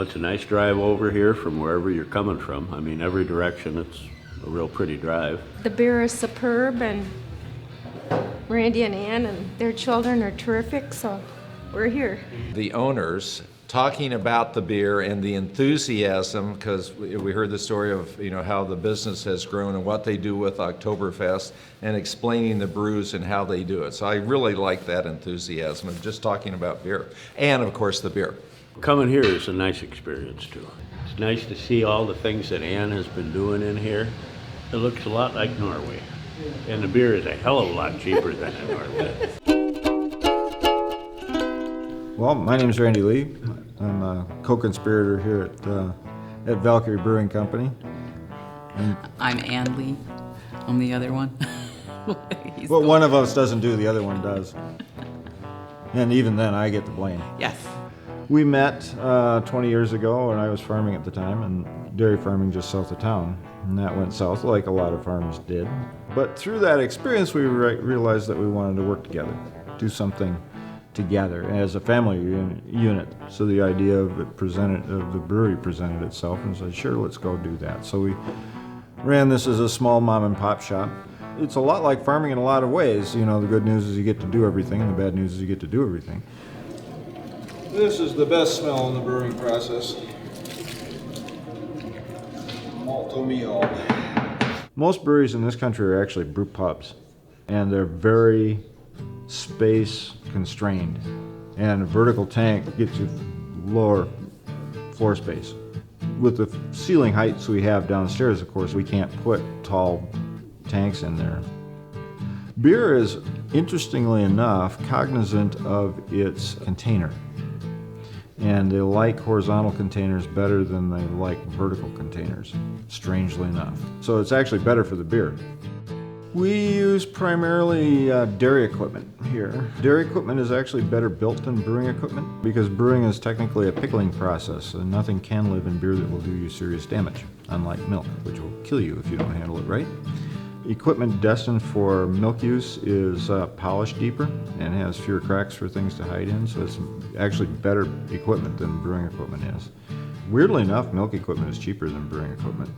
it's a nice drive over here from wherever you're coming from. I mean, every direction, it's a real pretty drive. The beer is superb, and Randy and Ann and their children are terrific, so we're here. The owners talking about the beer and the enthusiasm, because we heard the story of how the business has grown and what they do with Oktoberfest, and explaining the brews and how they do it. So I really like that enthusiasm of just talking about beer, and of course the beer. Coming here is a nice experience too. It's nice to see all the things that Ann has been doing in here. It looks a lot like Norway, and the beer is a hell of a lot cheaper than in Norway. Well, my name is Randy Lee. I'm a co-conspirator here at Valkyrie Brewing Company. I'm Ann Lee. I'm the other one. Well, one of us doesn't do, the other one does. And even then, I get the blame. Yes. We met 20 years ago, and I was farming at the time, and dairy farming just south of town. And that went south like a lot of farms did. But through that experience, we realized that we wanted to work together, do something together as a family unit. So the idea of the brewery presented itself, and said, sure, let's go do that. So we ran this as a small mom and pop shop. It's a lot like farming in a lot of ways. The good news is you get to do everything, and the bad news is you get to do everything. This is the best smell in the brewing process. Malto meal. Most breweries in this country are actually brew pubs, and they're very space constrained, and a vertical tank gets you lower floor space. With the ceiling heights we have downstairs, of course, we can't put tall tanks in there. Beer is, interestingly enough, cognizant of its container, and they like horizontal containers better than they like vertical containers, strangely enough. So it's actually better for the beer. We use primarily dairy equipment here. Dairy equipment is actually better built than brewing equipment because brewing is technically a pickling process, and nothing can live in beer that will do you serious damage, unlike milk, which will kill you if you don't handle it right. Equipment destined for milk use is polished deeper and has fewer cracks for things to hide in, so it's actually better equipment than brewing equipment is. Weirdly enough, milk equipment is cheaper than brewing equipment.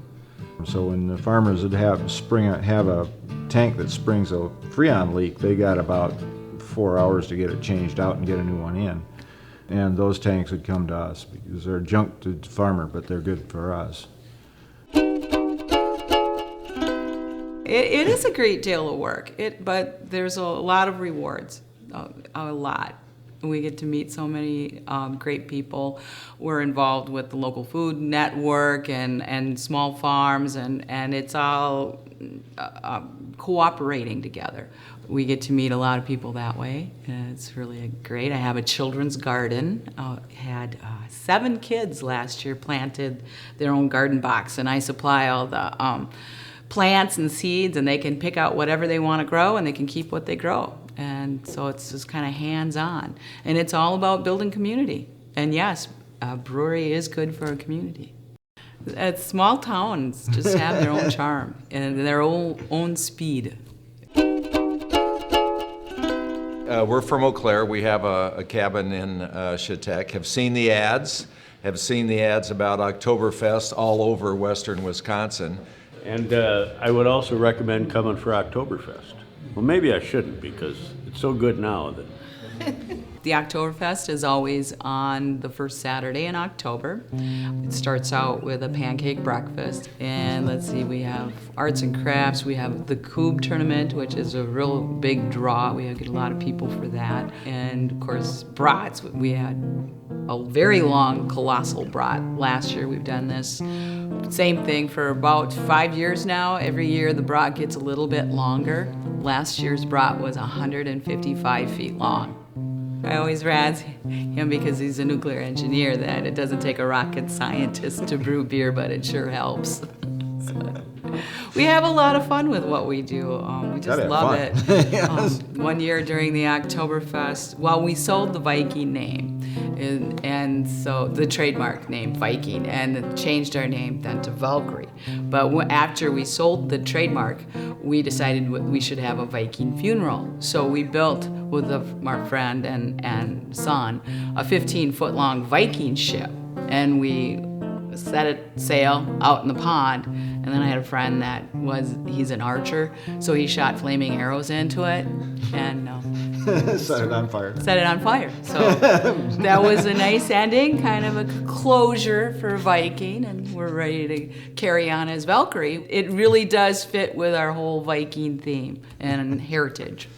So when the farmers would have a tank that springs a Freon leak, they got about 4 hours to get it changed out and get a new one in. And those tanks would come to us because they're junk to the farmer, but they're good for us. It is a great deal of work, but there's a lot of rewards, a lot. We get to meet so many great people. We're involved with the local food network and small farms, and it's all cooperating together. We get to meet a lot of people that way, and it's really great. I have a children's garden. Had 7 kids last year planted their own garden box, and I supply all the plants and seeds, and they can pick out whatever they want to grow, and they can keep what they grow. And so it's just kind of hands-on. And it's all about building community. And yes, a brewery is good for a community. Small towns just have their own charm and their own speed. We're from Eau Claire. We have a cabin in Chautauqua. Have seen the ads about Oktoberfest all over western Wisconsin. And I would also recommend coming for Oktoberfest. Well, maybe I shouldn't because it's so good now that... The Oktoberfest is always on the first Saturday in October. It starts out with a pancake breakfast, and let's see, we have arts and crafts, we have the Cube tournament, which is a real big draw. We get a lot of people for that, and of course brats. We had a very long colossal brat last year. We've done this same thing for about 5 years now. Every year the brat gets a little bit longer. Last year's brat was 155 feet long. I always razz him because he's a nuclear engineer that it doesn't take a rocket scientist to brew beer, but it sure helps. We have a lot of fun with what we do. We just love it. Yes. One year during the Oktoberfest, well, we sold the Viking name, and so the trademark name Viking, and changed our name then to Valkyrie. But after we sold the trademark, we decided we should have a Viking funeral. So we built with our friend and son a 15-foot long Viking ship and we set it sail out in the pond. And then I had a friend he's an archer, so he shot flaming arrows into it and Set it on fire. set it on fire. So that was a nice ending, kind of a closure for Viking, and we're ready to carry on as Valkyrie. It really does fit with our whole Viking theme and heritage.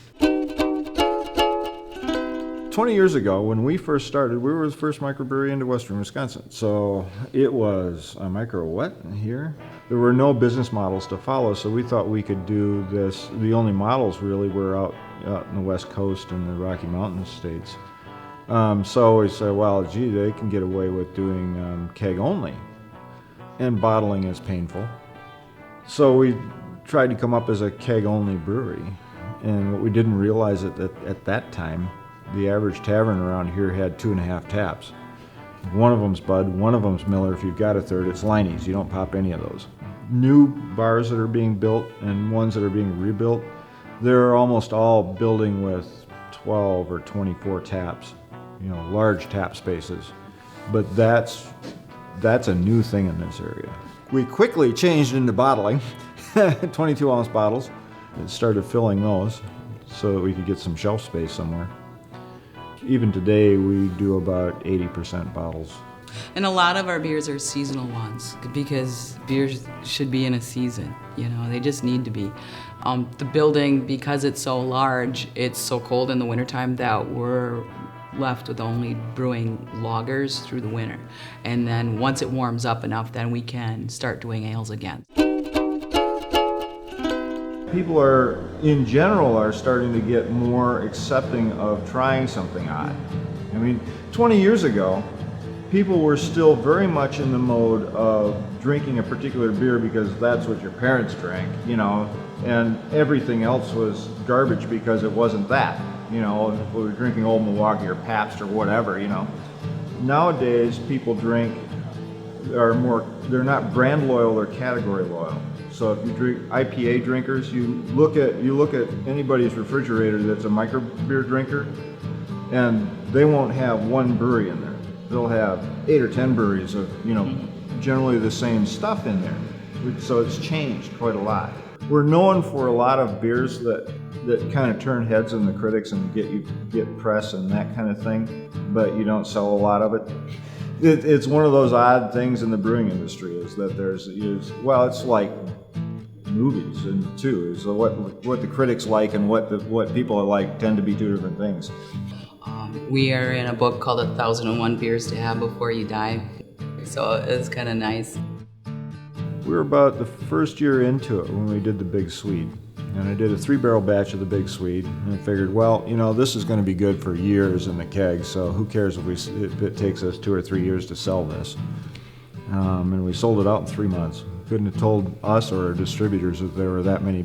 20 years ago, when we first started, we were the first microbrewery into Western Wisconsin. So it was a micro what here? There were no business models to follow, so we thought we could do this. The only models really were out in the West Coast and the Rocky Mountain states. So we said, well, gee, they can get away with doing keg only, and bottling is painful. So we tried to come up as a keg only brewery, and what we didn't realize at that time, the average tavern around here had 2.5 taps. One of them's Bud, one of them's Miller. If you've got a third, it's Liney's. You don't pop any of those. New bars that are being built and ones that are being rebuilt, they're almost all building with 12 or 24 taps, large tap spaces. But that's a new thing in this area. We quickly changed into bottling, 22-ounce bottles, and started filling those so that we could get some shelf space somewhere. Even today, we do about 80% bottles. And a lot of our beers are seasonal ones because beers should be in a season, they just need to be. The building, because it's so large, it's so cold in the wintertime that we're left with only brewing lagers through the winter. And then once it warms up enough, then we can start doing ales again. People in general, are starting to get more accepting of trying something odd. 20 years ago, people were still very much in the mode of drinking a particular beer because that's what your parents drank, and everything else was garbage because it wasn't that. If we were drinking Old Milwaukee or Pabst or whatever, Nowadays, people they're not brand loyal, they're category loyal. So if you drink IPA drinkers, you look at anybody's refrigerator that's a micro beer drinker, and they won't have one brewery in there. They'll have 8 or 10 breweries of generally the same stuff in there. So it's changed quite a lot. We're known for a lot of beers that kind of turn heads in the critics and get press and that kind of thing, but you don't sell a lot of it. It's one of those odd things in the brewing industry is that it's like movies and too is what the critics like and what people like tend to be two different things. We are in a book called 1001 Beers to Have Before You Die, so it's kind of nice. We were about the first year into it when we did the Big Swede, and I did a 3-barrel batch of the Big Swede, and I figured, this is going to be good for years in the keg, so who cares if it takes us 2 or 3 years to sell this. And we sold it out in 3 months. Couldn't have told us or our distributors that there were that many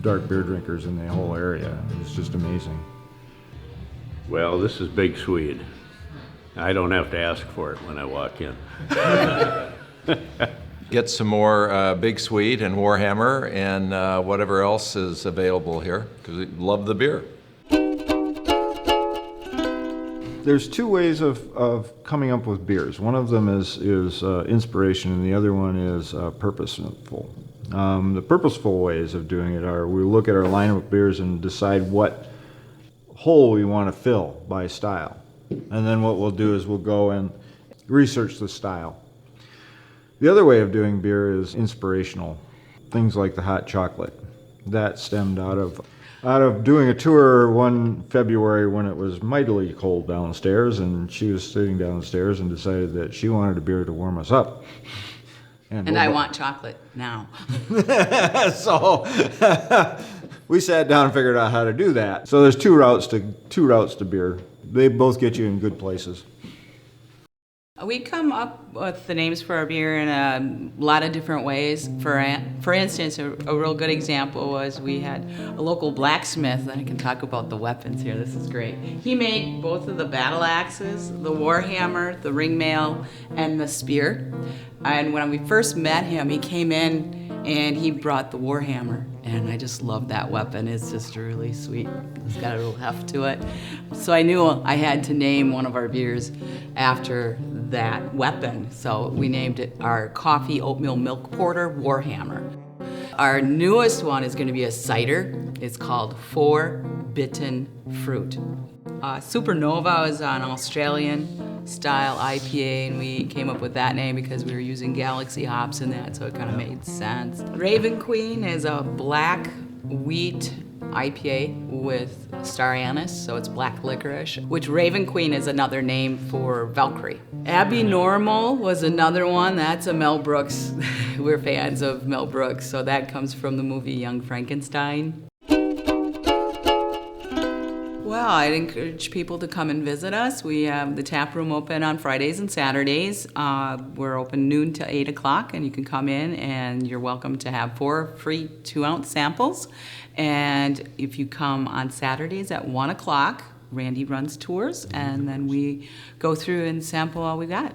dark beer drinkers in the whole area. It was just amazing. Well, this is Big Swede. I don't have to ask for it when I walk in. Get some more Big Swede and Warhammer and whatever else is available here, because we love the beer. There's 2 ways of coming up with beers. One of them is inspiration, and the other one is purposeful. The purposeful ways of doing it are we look at our lineup of beers and decide what hole we want to fill by style. And then what we'll do is we'll go and research the style. The other way of doing beer is inspirational. Things like the hot chocolate. That stemmed out of doing a tour one February when it was mightily cold downstairs, and she was sitting downstairs and decided that she wanted a beer to warm us up. And I want chocolate now. So we sat down and figured out how to do that. So there's two routes to beer. They both get you in good places. We come up with the names for our beer in a lot of different ways. For instance, a real good example was we had a local blacksmith, and I can talk about the weapons here, this is great. He made both of the battle axes, the warhammer, the ringmail, and the spear. And when we first met him, he came in and he brought the warhammer. And I just love that weapon. It's just really sweet. It's got a real heft to it. So I knew I had to name one of our beers after that weapon. So we named it our coffee oatmeal milk porter Warhammer. Our newest one is going to be a cider. It's called Forbidden Fruit. Supernova is an Australian style IPA, and we came up with that name because we were using Galaxy hops in that, so it kind of made sense. Raven Queen is a black wheat IPA with star anise, so it's black licorice, which Raven Queen is another name for Valkyrie. Abby Normal was another one. That's a Mel Brooks. We're fans of Mel Brooks, so that comes from the movie Young Frankenstein. Well, I'd encourage people to come and visit us. We have the tap room open on Fridays and Saturdays. We're open noon to 8 o'clock, and you can come in, and you're welcome to have 4 free 2-ounce samples. And if you come on Saturdays at 1 o'clock, Randy runs tours, and then we go through and sample all we got.